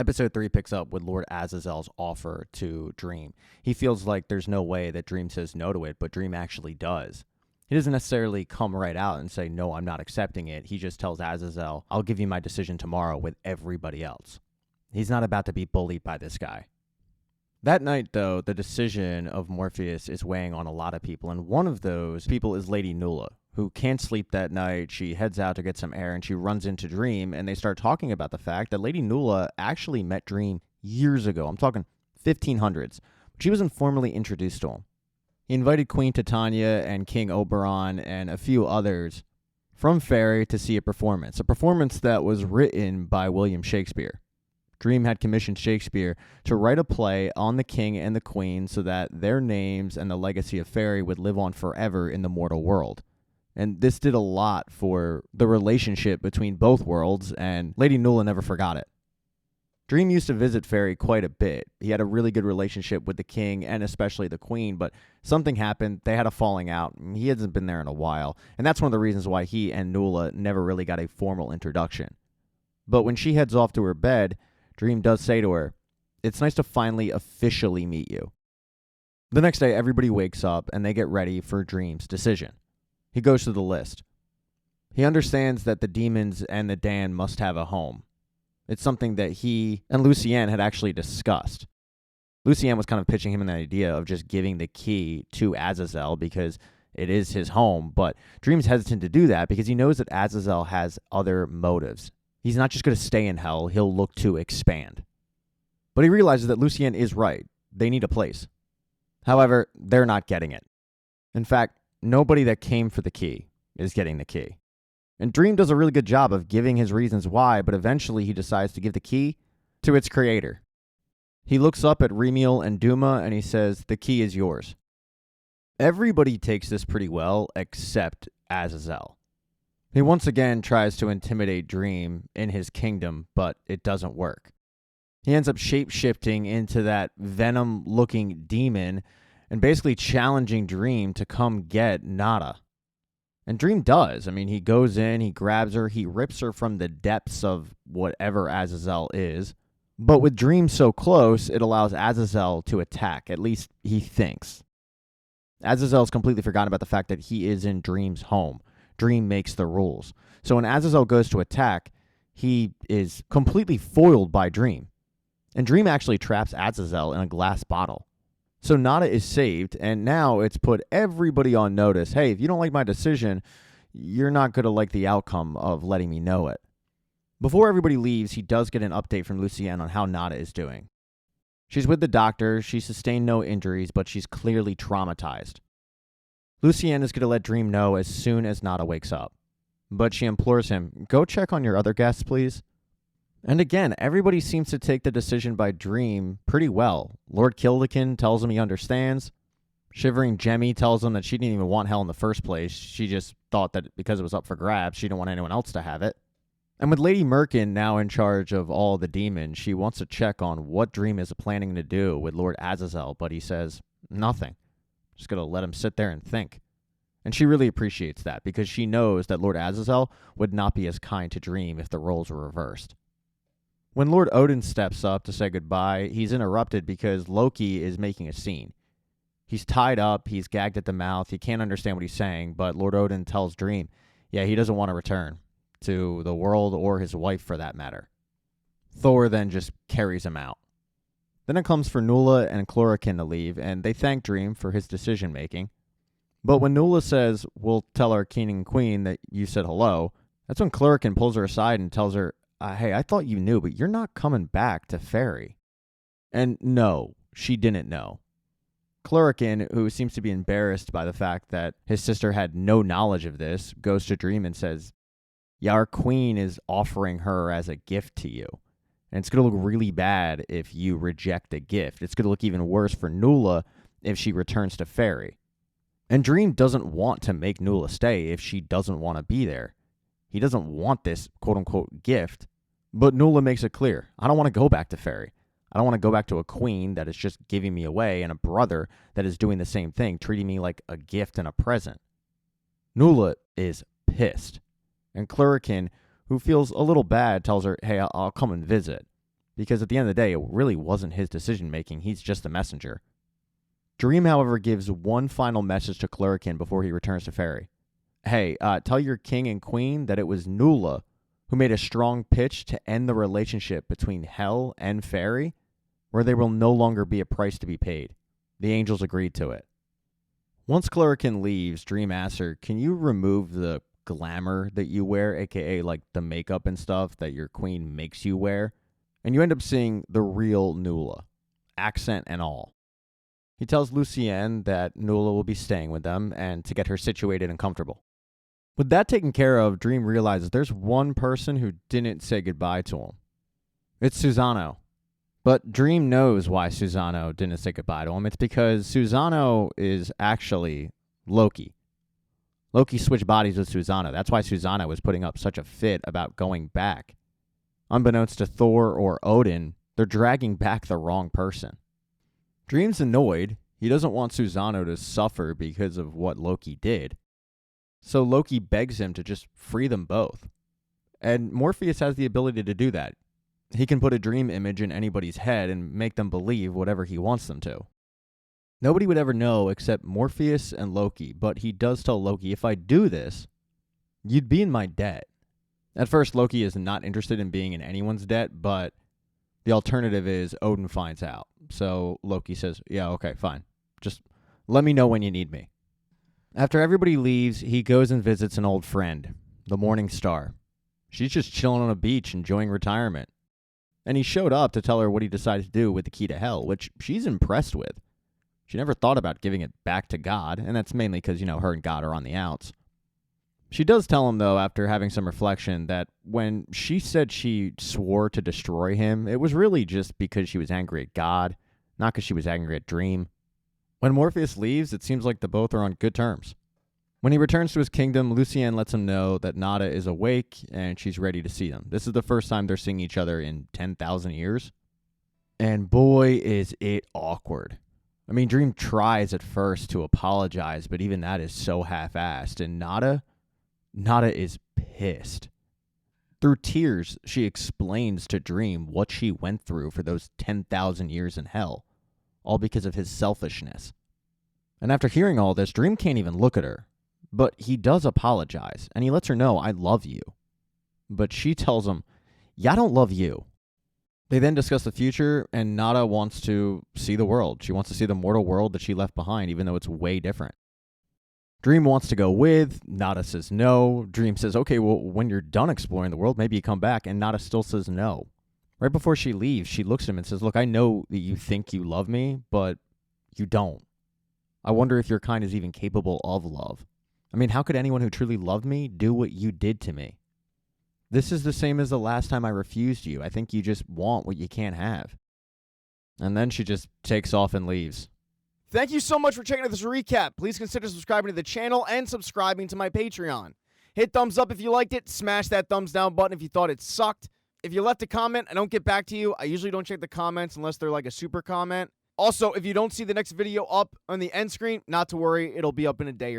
Episode 3 picks up with Lord Azazel's offer to Dream. He feels like there's no way that Dream says no to it, but Dream actually does. He doesn't necessarily come right out and say, no, I'm not accepting it. He just tells Azazel, I'll give you my decision tomorrow with everybody else. He's not about to be bullied by this guy. That night, though, the decision of Morpheus is weighing on a lot of people, and one of those people is Lady Nula, who can't sleep that night. She heads out to get some air, and she runs into Dream, and they start talking about the fact that Lady Nula actually met Dream years ago. I'm talking 1500s. She was informally introduced to him. He invited Queen Titania and King Oberon and a few others from Fairy to see a performance that was written by William Shakespeare. Dream had commissioned Shakespeare to write a play on the king and the queen so that their names and the legacy of Fairy would live on forever in the mortal world. And this did a lot for the relationship between both worlds, and Lady Nula never forgot it. Dream used to visit Fairy quite a bit. He had a really good relationship with the king and especially the queen, but something happened. They had a falling out. He hasn't been there in a while, and that's one of the reasons why he and Nula never really got a formal introduction. But when she heads off to her bed, Dream does say to her, "It's nice to finally officially meet you." The next day, everybody wakes up and they get ready for Dream's decision. He goes through the list. He understands that the demons and the Dan must have a home. It's something that he and Lucienne had actually discussed. Lucienne was kind of pitching him an idea of just giving the key to Azazel because it is his home, but Dream's hesitant to do that because he knows that Azazel has other motives. He's not just going to stay in hell, he'll look to expand. But he realizes that Lucienne is right. They need a place. However, they're not getting it. In fact, nobody that came for the key is getting the key. And Dream does a really good job of giving his reasons why, but eventually he decides to give the key to its creator. He looks up at Remiel and Duma and he says, "The key is yours." Everybody takes this pretty well except Azazel. He once again tries to intimidate Dream in his kingdom, but it doesn't work. He ends up shape-shifting into that venom-looking demon and basically challenging Dream to come get Nada. And Dream does. I mean, he goes in, he grabs her, he rips her from the depths of whatever Azazel is. But with Dream so close, it allows Azazel to attack, at least he thinks. Azazel's completely forgotten about the fact that he is in Dream's home. Dream makes the rules. So when Azazel goes to attack, he is completely foiled by Dream. And Dream actually traps Azazel in a glass bottle. So Nada is saved, and now it's put everybody on notice. Hey, if you don't like my decision, you're not going to like the outcome of letting me know it. Before everybody leaves, he does get an update from Lucienne on how Nada is doing. She's with the doctor, she sustained no injuries, but she's clearly traumatized. Lucienne is going to let Dream know as soon as Nada wakes up. But she implores him, go check on your other guests, please. And again, everybody seems to take the decision by Dream pretty well. Lord Killikin tells him he understands. Shivering Jemmy tells him that she didn't even want hell in the first place. She just thought that because it was up for grabs, she didn't want anyone else to have it. And with Lady Merkin now in charge of all the demons, she wants to check on what Dream is planning to do with Lord Azazel, but he says nothing. Just going to let him sit there and think. And she really appreciates that because she knows that Lord Azazel would not be as kind to Dream if the roles were reversed. When Lord Odin steps up to say goodbye, he's interrupted because Loki is making a scene. He's tied up, he's gagged at the mouth, he can't understand what he's saying, but Lord Odin tells Dream, yeah, he doesn't want to return to the world or his wife for that matter. Thor then just carries him out. Then it comes for Nula and Chlorokin to leave, and they thank Dream for his decision-making. But when Nula says, we'll tell our king and queen that you said hello, that's when Chlorokin pulls her aside and tells her, hey, I thought you knew, but you're not coming back to Fairy. And no, she didn't know. Chlorokin, who seems to be embarrassed by the fact that his sister had no knowledge of this, goes to Dream and says, yeah, our queen is offering her as a gift to you. And it's going to look really bad if you reject the gift. It's going to look even worse for Nula if she returns to Fairy. And Dream doesn't want to make Nula stay if she doesn't want to be there. He doesn't want this quote-unquote gift. But Nula makes it clear, I don't want to go back to Fairy. I don't want to go back to a queen that is just giving me away and a brother that is doing the same thing, treating me like a gift and a present. Nula is pissed. And Chlorokin, who feels a little bad, tells her, hey, I'll come and visit. because at the end of the day, it really wasn't his decision-making. He's just a messenger. Dream, however, gives one final message to Chlorokin before he returns to Fairy. Hey, tell your king and queen that it was Nula who made a strong pitch to end the relationship between Hell and Fairy, where there will no longer be a price to be paid. The angels agreed to it. Once Chlorokin leaves, Dream asks her, can you remove the glamour that you wear, aka like the makeup and stuff that your queen makes you wear? And you end up seeing the real Nula, accent and all. He tells Lucienne that Nula will be staying with them and to get her situated and comfortable. With that taken care of, Dream realizes there's one person who didn't say goodbye to him. It's Susano. But Dream knows why Susano didn't say goodbye to him. It's because Susano is actually Loki. Loki switched bodies with Susano. That's why Susano was putting up such a fit about going back. Unbeknownst to Thor or Odin, they're dragging back the wrong person. Dream's annoyed. He doesn't want Susano to suffer because of what Loki did. So Loki begs him to just free them both. And Morpheus has the ability to do that. He can put a dream image in anybody's head and make them believe whatever he wants them to. Nobody would ever know except Morpheus and Loki, but he does tell Loki, if I do this, you'd be in my debt. At first, Loki is not interested in being in anyone's debt, but the alternative is Odin finds out. So Loki says, yeah, okay, fine. Just let me know when you need me. After everybody leaves, he goes and visits an old friend, the Morning Star. She's just chilling on a beach, enjoying retirement. And he showed up to tell her what he decided to do with the key to hell, which she's impressed with. She never thought about giving it back to God, and that's mainly because, her and God are on the outs. She does tell him, though, after having some reflection, that when she said she swore to destroy him, it was really just because she was angry at God, not because she was angry at Dream. When Morpheus leaves, it seems like the both are on good terms. When he returns to his kingdom, Lucienne lets him know that Nada is awake and she's ready to see him. This is the first time they're seeing each other in 10,000 years. And boy, is it awkward. I mean, Dream tries at first to apologize, but even that is so half-assed. And Nada is pissed. Through tears, she explains to Dream what she went through for those 10,000 years in hell, all because of his selfishness. And after hearing all this, Dream can't even look at her. But he does apologize, and he lets her know, I love you. But she tells him, yeah, I don't love you. They then discuss the future, and Nada wants to see the world. She wants to see the mortal world that she left behind, even though it's way different. Dream wants to go with. Nada says no. Dream says, okay, well, when you're done exploring the world, maybe you come back. And Nada still says no. Right before she leaves, she looks at him and says, look, I know that you think you love me, but you don't. I wonder if your kind is even capable of love. I mean, how could anyone who truly loved me do what you did to me? This is the same as the last time I refused you. I think you just want what you can't have. And then she just takes off and leaves. Thank you so much for checking out this recap. Please consider subscribing to the channel and subscribing to my Patreon. Hit thumbs up if you liked it. Smash that thumbs down button if you thought it sucked. If you left a comment, I don't get back to you. I usually don't check the comments unless they're like a super comment. Also, if you don't see the next video up on the end screen, not to worry. It'll be up in a day or two.